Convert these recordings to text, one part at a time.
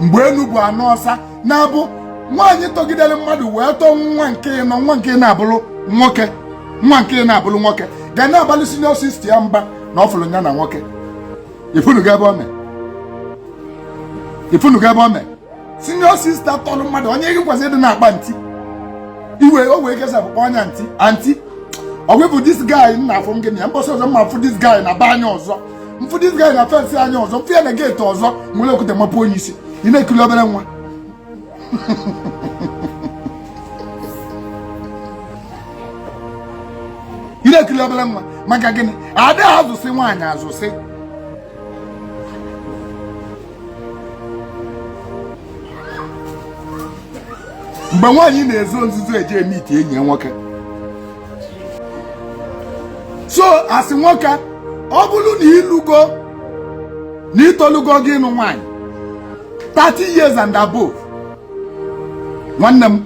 mgbe enu bụ anọ ọsa na-abụ nwaanyị tọgidere mmadụ wee tọọ nwa nke na-abụrụ nwoke nwa nke na-abụrụ nwoke ga na-abalị senior sister ya mba na ọfụrụ ya na nwoke ifunuga ebe ome senior sister tọrọ mmadụ onye gị kwesịrị ịdị na-akpa ntị iwe o wee kesa akpụkpọ anya anti ọgwụ bụ this guy nna afọ m gị na ya mbọsị ọzọ mma mfụ this guy na be anya ọzọ mfụ this guy na fensị anya ọzọ mfụ ya na geeti ọzọ nwere okwute mapụ onye isi ị na-ekiri obere nwa ị na-ekiri obere nwa maka gịnị ada azụsị nwaanyị azụsị mgbe nwaanyị na-ezo nzuzo eje eme ite enyi ya nwoke so asị nwoke ọ bụrụ na ịlụgo na ịtọlugo gị ịnụ nwaanyị 30 years and above nwanne m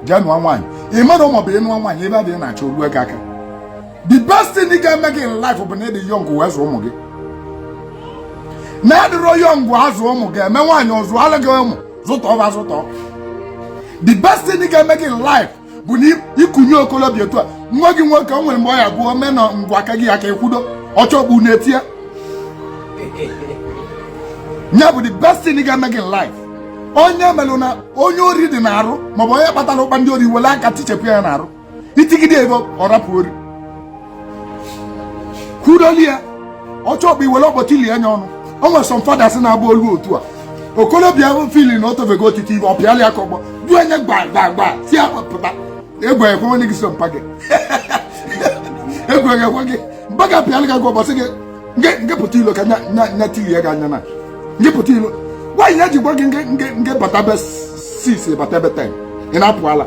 jee nụọ nwaanyị ị mara maọbụ ịnụọ nwaanyị ebe adịghị na-achọ olu ego aka the best thing ị ga-eme gị in life bụ na ịdị yọng wee zụọ ụmụ gị na-adịrọ yọng azụ ụmụ gị eme nwaanyị ọzụ ala gị ụmụ zụtọ the best thing ị ga-eme gị in life bụ na ịkụnye okolobịa otu a nwa gị nwoke o nwere mgbe ọ ya gụọ mee na ngwa aka gị aka ekwudo ọchọgbu na-etie ya bụ the best thing ị ga-eme gị in life. Onye melụ na onye ori dị na-arụ maọbụ onye kpatara ụkpa ndị ori wele aka tichepụ ya na-arụ itigide ebe ọ rapụ ori kwudoli ya ọchọgbu iwele ọkpọchi lie anya ọnụ. O nwere some fathers na-abụ olu otu a okolobịa ahụ fili na otofego otiti ibe ọ pịala ya ka ọgbọ du enye gba si apụta egwe ekwe onye gị so mpa gị egwe ekwe gị mpa ga pịala gị ọgbọ sị gị nge pụta ilo ka nya tili ya gị anya na nge pụta ilo nwaanyị ya ji gwa gị nge bata be 6 bata be 10 ị na-apụ ala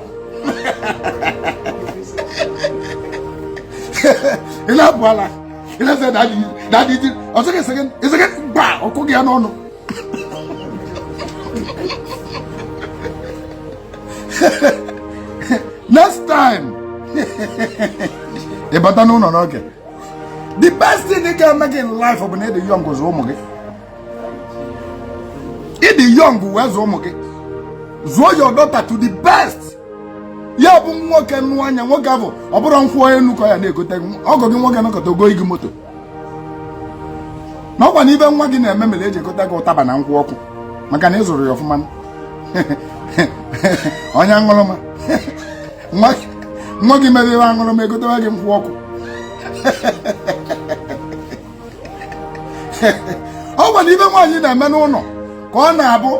ị na-apụ ala ị na-ese dadị ọsọ gị ese gị gba ọkụ gị ya n'ọnụ next time ị bata n'ụlọ n'oge the best thing ị ga-eme gị in life bụ na ịdị young zụọ ụmụ gị ịdị young wee zụọ ụmụ gị zụọ your daughter to the best. Ya bụ nwoke nụ anya nwoke ahụ ọ bụrụ nkwụ onye nnukwu ya na-egote ọgọ gị nwoke nọkọta ogo gị moto na ọkwa na ibe nwa gị na-eme mere eji egote gị ụtaba na nkwụ ọkụ maka na ị zụrụ ya ọfụma onye aṅụrụma nwa gị mere iwe aṅụrụma egotewa gị nkwụ ọkụ ọ gwa na ibe nwaanyị na-eme n'ụlọ ka ọ na-abụ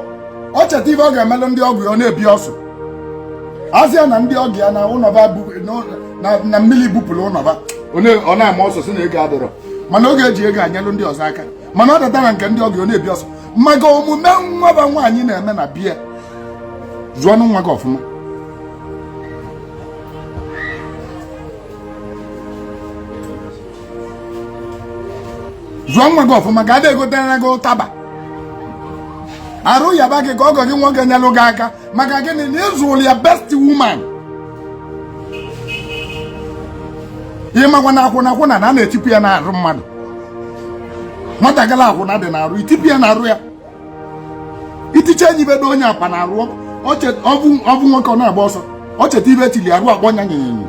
ọ cheta ibe ọ ga-emelụ ndị ọgwụ ya ọ na-ebi ọsụ azịa na ndị ọgwụ ya na ụnọba na mmiri bupụrụ ụnọba ọ na-ama ọsọ si na ego adịrọ mana oge eji ego anyelụ ndị ọzọ aka mana ọ datara nke ndị ọgwụ ọ na-ebi ọsọ maka omume nwaba nwaanyị na-eme na biya zụọ ọnụ nwa gị ọfụma. Zụọ nwa gị ọfụma ga ada egotere gị ụtaba arụ yaba gị ka ọgọ gị nwoke nyelụ gị aka maka gịnị na ịzụrụ ya best woman. Ihe makwa na akwụna na a na-etipụ ya na-arụ mmadụ nwatakịrị akwụna dị na-arụ itipụ ya na-arụ ya itiche enyi bedo onye akpa na-arụ ọ bụ nwoke ọ na-agba ọsọ ọ cheta ibe etili arụ akpọ nya nyịnyịnyị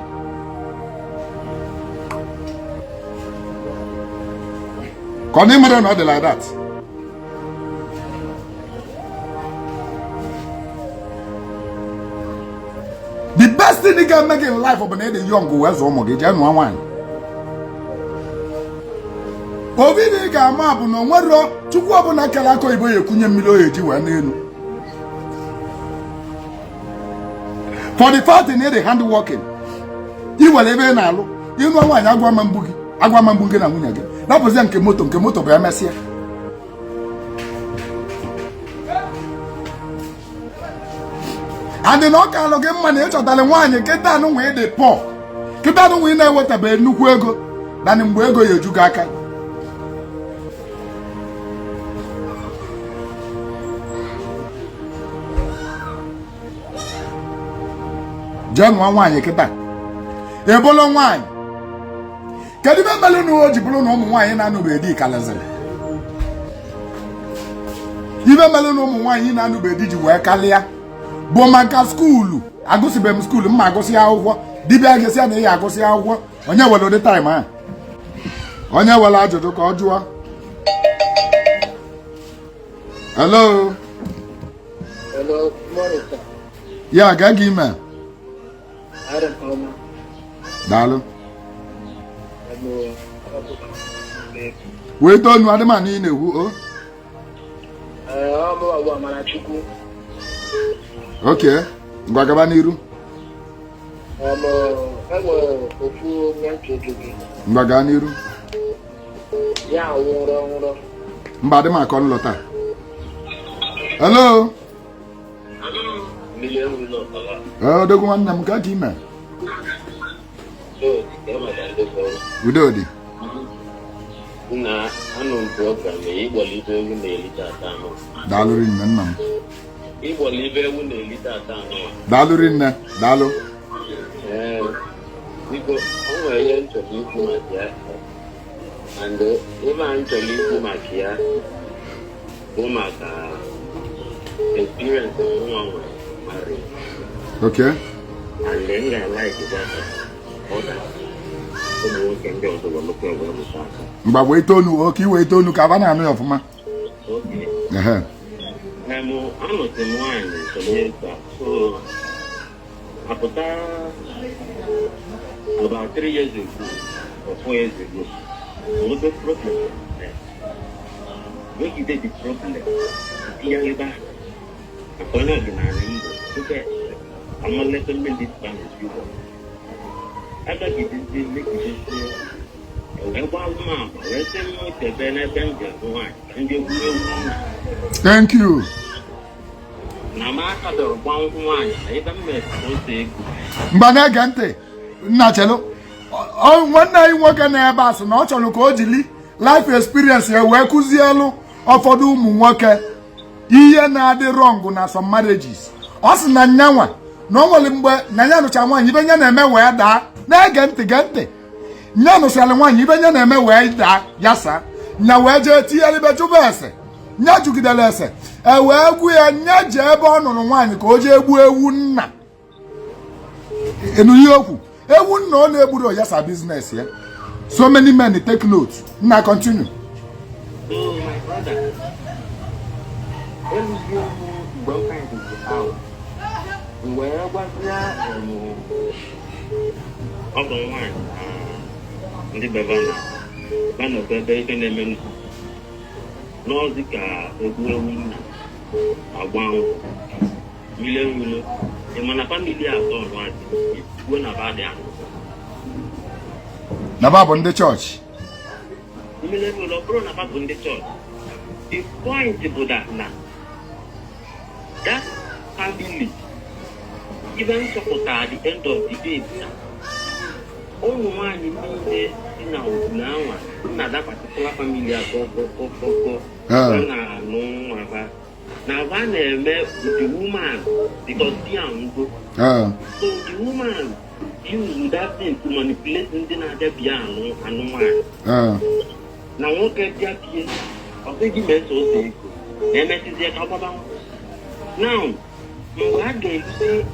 ka ọ na ịmara na ọ dị like that. The best thing ị ga-eme gị in life bụ na ịdị young wee zụọ ụmụ gị jee nụọ nwaanyị. Obi na ị ga-ama bụ na o nwere Chukwu ọbụla kere aka oyibo ya ekunye mmiri o eji wee n'elu. For the fact na ịdị hand working ị were ebe ị na-alụ ịnụọ nwaanyị agwa ma mgbu gị na nwunye gị napụzie nke moto bụ ya mesịa. Adị na ọ ka alụ gị mma na ịchọtara nwaanyị kịta anụ nwee dị pọ kịta anụ nwee na-ewetabeghị nnukwu ego nanị mgbe ego ya eju gị aka. Jee nụọ nwaanyị kịta ebolo nwaanyị kedu ibe mmelụ na o ji bụrụ na ụmụ nwaanyị na-anụbeghị di kalịzịrị Even melon one in and did you work alia? Bomanka school. I go to them school, Magosia over. Dibagosia, I go see our work. On your well the time, eh? On your well, I just called you. Hello. Hello, good morning, sir. Yeah, Gagi man. I don't know. Dalo. We don't know the man in who. Okay. Bagabaniru. Baganiru. Yeah, Mbadema kon lota. Hello. Oh, the one I'm got him. Udodi. Na anu program Igbo libe ewu na-elite atano. Daalụ rinne nna m. Igbo libe ewu na-elite atano. Daalụ rinne, daalụ. Biko, o nwere ihe nchọrọ ikwu maka ya. And ebe a nchọrọ ikwu maka ya bụ maka experience nwa nwere marriage. Okay. And then I like that other. Mba wait onu okay wait onu ka bana anu ofuma. Okay. Eh. Namo anu te mwani so after about 3 years ago or 4 years ago, what the problem? When you did the problem, you are back. I'm not okay. I'm not letting me this Spanish people. I got it in the thank you. Mbana gante na chelo o nwanna yi nwoke na ebe asụ na ọ chọrọ ka o jili life experience ya wee kụzielu ụfọdụ ụmụ nwoke ihe na-adị wrong na some marriages. Ọ sị na nyanwa na o nwere mgbe na ya nụcha nwaanyị ibe nya na-eme wee daa na-ege ntị nya nụsịala nwaanyị ibe nya na-eme wee daa ya sa nya wee jee tinyelibe chụba ese nya jugidere ese wee gwu ya nya jee ebe ọ nụrụ nwaanyị ka o jee gbuo ewu nna enu ihe okwu ewu nna ọ na-egburu ya sa business ya. So many men take note. Now continue. So my brother, when you broke into the house, where was that? Other one, the Bavana, one of the bacon and Nausicaa, a woman, a 1 million, and when a family are gone, when about the Nabab on the church. The point is that that family, even support at the end of the day, only one in now that particular family now one with the woman because the young so the woman use that thing to manipulate the piano and one. Now what get that here? I think you meant so say. Now, what gave you say?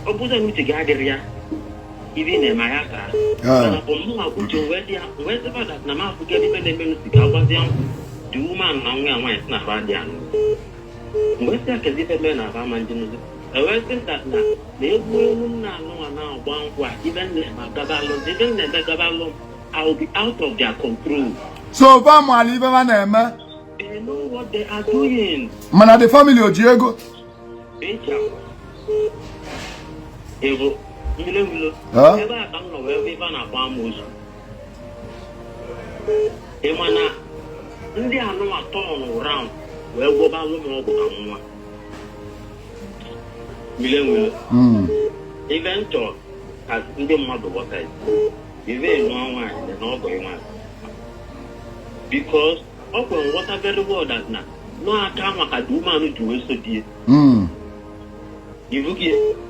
Opposite me to gather even in my house. And upon whom I put your wedding, wherever that Nama forget even the minutes the woman now went not bad. Where's that? Because if a man of a man, where's that now? They will now one what even the Magabalon, even the Magabalon, I will be out of their control. So, Vama, leave a name. They know what they are doing. Man, the family of Diego. Evo, never I don't know where we van a farmers. Emana, India no a turn around where Wobalo Million even talk as Indian mother what I even no one and not going on. Because often what a very word that now. No, I can't do man to waste a deal. You look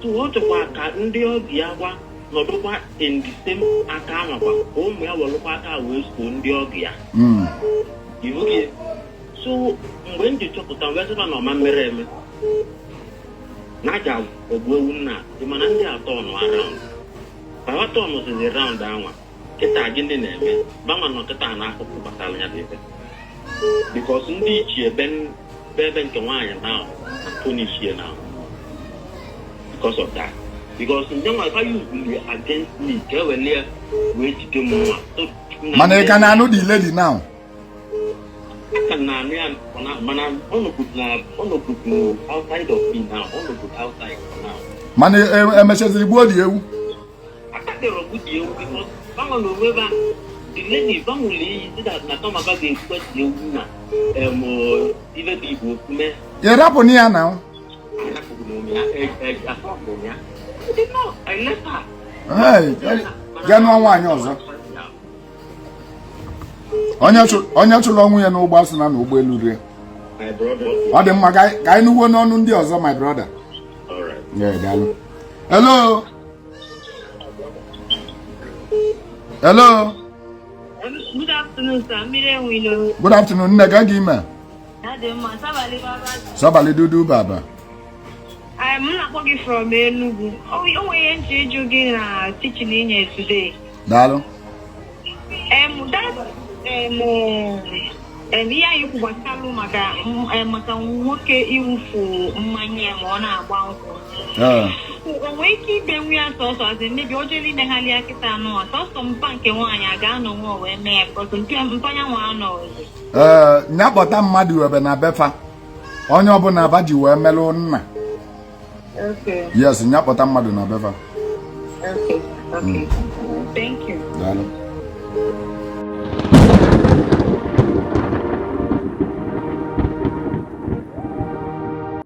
to what of our cat in the Ogiawa, not over in the same Akama, home where we look at our waste on the Ogia. You look so mgbe m ji chọpụta wee sịba na ọma mere eme na aja ogbu ewu nna dị mana ndị atọ nọ around baba tọnụ sizi round anwa kịta gị ndị na-eme banwa nọ kịta n'akụkụ gbasara ya bụ ebe because ndị ichie ebe nke nwaanyị na punish now because of that. Because in them, if I use against me, they will near wait to do more. Man, can I know the lady now? I can now, man, I'm on the good outside of me now, on the good outside now. Man, a message the body you. I can't tell you because someone will never. The lady, family, that not come about the question, even people, you're up on here now. I left her. Hey, get no one also. Onye chụrụ ọnwụ ya n'ụgbọ asị na n'ụgbọ elu rie. My brother. Ọ dị mma ka anyị nụwo n'ọnụ ndị ọzọ, my brother. All right. Yeah, daalụ. Hello. Hello. Good afternoon, sir. Good afternoon. Nne ga gị ime. Sabali dudu baba. I'm not working from Enugu. Oh, we only enjoy jogging teaching in here today. Daalụ. Yeah, you was telling maka nwoke iwufu mmanya ma ọ na-agba nkwụ. Wee keep them we are so as maybe ojeli meghali akịta anụ ọtọ sọ mpa nke nwaanyị a ga-anọ nwa wee mee ya because nke mpanya nwa anọ. Nyakpọta mmadụ ebe na befa. Onye ọbụla aba ji wee melụ nna. Okay. Yes, nyakpọta mmadụ na befa. Okay. Thank you. Daalụ.